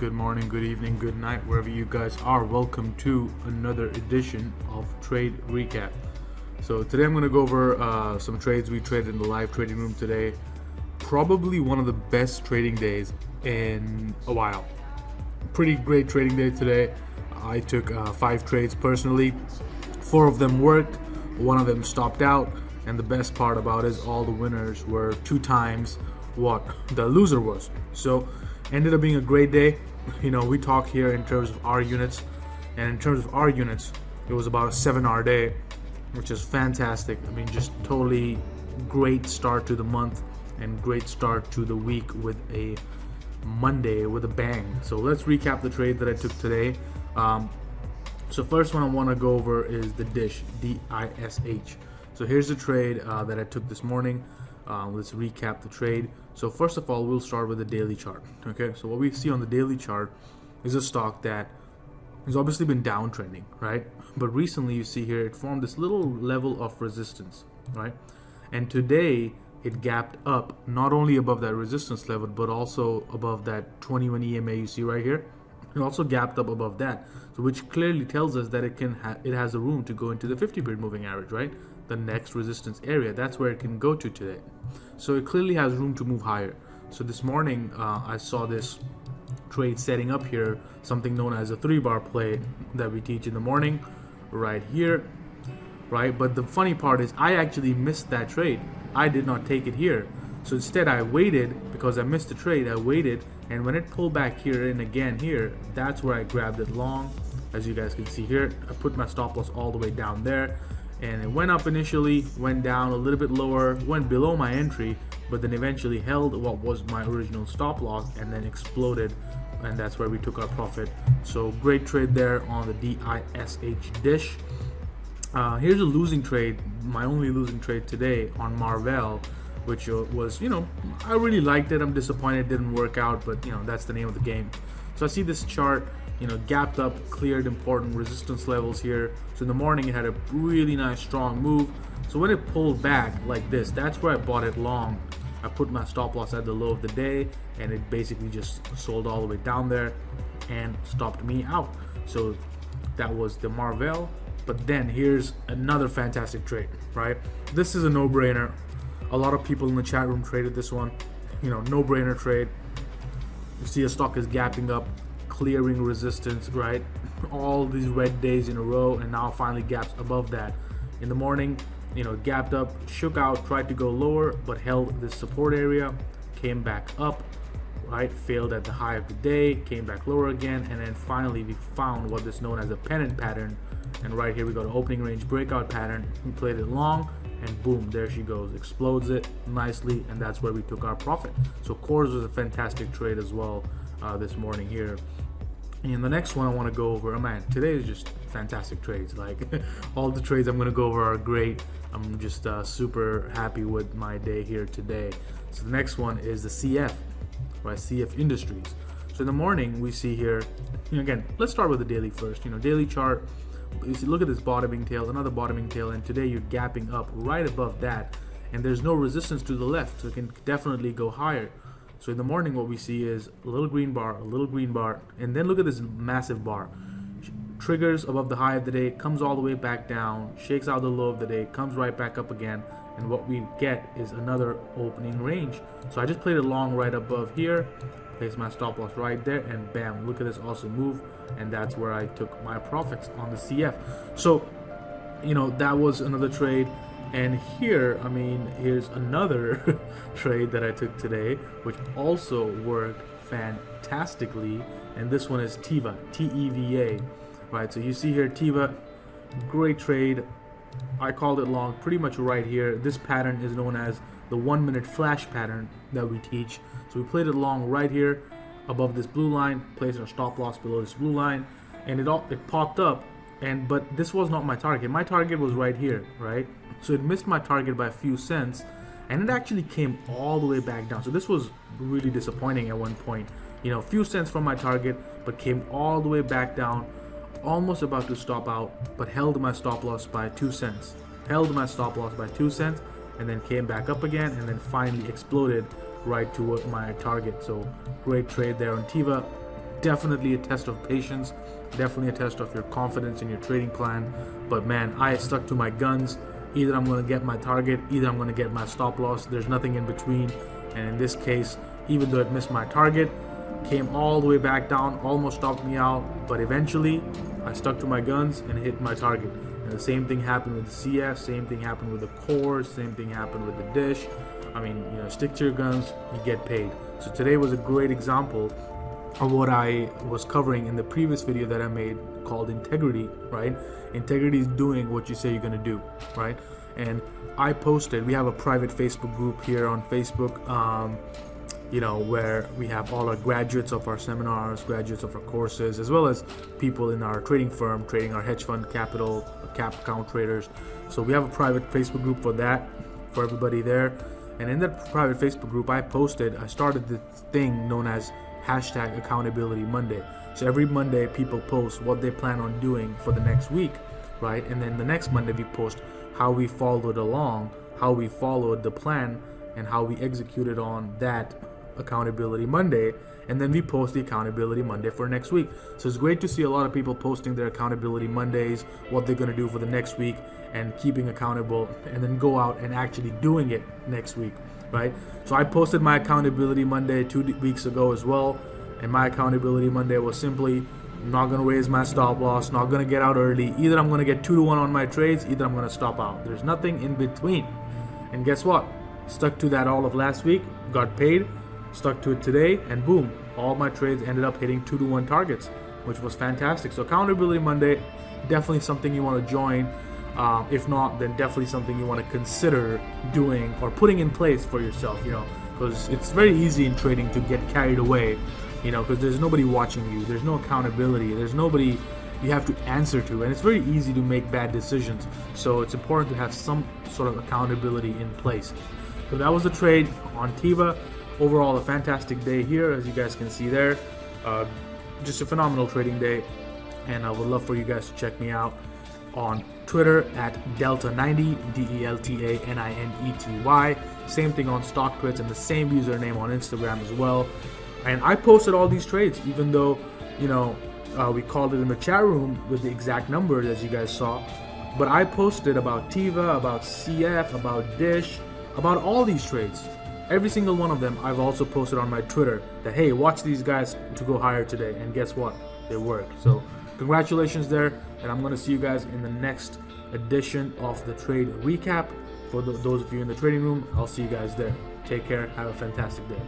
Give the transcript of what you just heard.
good morning, good evening, good night, wherever you guys are. Welcome to another edition of Trade Recap. So today I'm going to go over some trades we traded in the live trading room today. Probably one of the best trading days in a while. Pretty great trading day today. I took 5 trades personally. 4 of them worked, 1 of them stopped out, and the best part about it is all the winners were 2 times what the loser was. So ended up being a great day. You know, we talk here in terms of our units, and in terms of our units, it was about a 7-hour day, which is fantastic. I mean, just totally great start to the month and great start to the week with a Monday with a bang. So let's recap the trade that I took today. So first one I want to go over is the DISH, D-I-S-H. So here's the trade that I took this morning. Let's recap the trade. So first of all, we'll start with the daily chart. Okay, so what we see on the daily chart is a stock that has obviously been downtrending, right? But recently you see here it formed this little level of resistance, right? And today it gapped up not only above that resistance level but also above that 21 EMA you see right here. It also gapped up above that, so which clearly tells us that it has the room to go into the 50-period moving average, right? The next resistance area, that's where it can go to today. So it clearly has room to move higher. So this morning I saw this trade setting up here, something known as a 3-bar play that we teach in the morning right here, right? But the funny part is I actually missed that trade. I did not take it here. So instead I waited, because I missed the trade. I waited, and when it pulled back here and again here, that's where I grabbed it long. As you guys can see here, I put my stop loss all the way down there, and it went up initially, went down a little bit lower, went below my entry, but then eventually held what was my original stop loss and then exploded, and that's where we took our profit. So great trade there on the DISH DISH. Here's a losing trade, my only losing trade today on Marvell, which was, you know, I really liked it. I'm disappointed it didn't work out, but you know, that's the name of the game. So I see this chart, you know, gapped up, cleared important resistance levels here. So in the morning it had a really nice strong move. So when it pulled back like this, that's where I bought it long. I put my stop loss at the low of the day, and it basically just sold all the way down there and stopped me out. So that was the Marvell. But then here's another fantastic trade, right? This is a no-brainer. A lot of people in the chat room traded this one. You know, no-brainer trade. You see a stock is gapping up, clearing resistance, right? All these red days in a row, and now finally gaps above that. In the morning, you know, gapped up, shook out, tried to go lower, but held this support area, came back up, right? Failed at the high of the day, came back lower again, and then finally we found what is known as a pennant pattern. And right here we got an opening range breakout pattern. We played it long, and boom, there she goes, explodes it nicely, and that's where we took our profit. So Coors was a fantastic trade as well this morning here. And the next one I want to go over, oh man, today is just fantastic trades. Like all the trades I'm going to go over are great. I'm just super happy with my day here today. So the next one is the CF, right? CF Industries. So in the morning we see here, you know, again, let's start with the daily first. You know, daily chart. You see, look at this bottoming tail, another bottoming tail, and today you're gapping up right above that, and there's no resistance to the left, so it can definitely go higher. So in the morning what we see is a little green bar, and then look at this massive bar. Triggers above the high of the day, comes all the way back down, shakes out the low of the day, comes right back up again, and what we get is another opening range. So I just played it long right above here, placed my stop loss right there, and bam, look at this awesome move, and that's where I took my profits on the CF. So, you know, that was another trade. And here, I mean, here's another trade that I took today, which also worked fantastically, and this one is TEVA, T-E-V-A, right? So you see here, TEVA, great trade. I called it long pretty much right here. This pattern is known as the 1-minute flash pattern that we teach. So we played it long right here above this blue line, placed our stop loss below this blue line, and it popped up, but this was not my target. My target was right here, right? So it missed my target by a few cents, and it actually came all the way back down. So this was really disappointing at one point. You know, a few cents from my target, but came all the way back down, almost about to stop out, but held my stop loss by 2 cents. Held my stop loss by 2 cents, and then came back up again, and then finally exploded right toward my target. So great trade there on TEVA. definitely a test of patience, definitely a test of your confidence in your trading plan. But man, I stuck to my guns. Either I'm going to get my target, either I'm going to get my stop loss. There's nothing in between. And in this case, even though it missed my target, came all the way back down, almost stopped me out, but eventually I stuck to my guns and hit my target. And the same thing happened with the CF, same thing happened with the core, same thing happened with the dish. I mean, stick to your guns, you get paid. So today was a great example of what I was covering in the previous video that I made called integrity, right? Integrity is doing what you say you're gonna do, right? And I posted, we have a private Facebook group here on Facebook, where we have all our graduates of our seminars, graduates of our courses, as well as people in our trading firm, trading our hedge fund capital, cap account traders. So we have a private Facebook group for that, for everybody there. And in that private Facebook group, I started this thing known as hashtag accountability Monday. So every Monday people post what they plan on doing for the next week, right? And then the next Monday we post how we followed along, how we followed the plan, and how we executed on that accountability Monday. And then we post the accountability Monday for next week. So it's great to see a lot of people posting their accountability Mondays, what they're going to do for the next week, and keeping accountable, and then go out and actually doing it next week, right? So I posted my accountability Monday 2 weeks ago as well, and my accountability Monday was simply, I'm not going to raise my stop loss, not going to get out early. Either I'm going to get 2-1 on my trades, either I'm going to stop out. There's nothing in between. And guess what? Stuck to that all of last week, got paid, stuck to it today, and boom, all my trades ended up hitting 2-1 targets, which was fantastic. So accountability Monday, definitely something you want to join. If not, then definitely something you want to consider doing or putting in place for yourself, because it's very easy in trading to get carried away, because there's nobody watching you, there's no accountability, there's nobody you have to answer to, and it's very easy to make bad decisions. So it's important to have some sort of accountability in place. So that was the trade on Tiva. Overall, a fantastic day here, as you guys can see there. Just a phenomenal trading day, and I would love for you guys to check me out on Twitter at Delta90, DELTANINETY. Same thing on StockTwits, and the same username on Instagram as well. And I posted all these trades, even though we called it in the chat room with the exact numbers as you guys saw. But I posted about Tiva, about CF, about Dish, about all these trades. Every single one of them I've also posted on my Twitter that, hey, watch these guys to go higher today. And guess what? They worked. So congratulations there. And I'm going to see you guys in the next edition of the trade recap. For those of you in the trading room, I'll see you guys there. Take care. Have a fantastic day.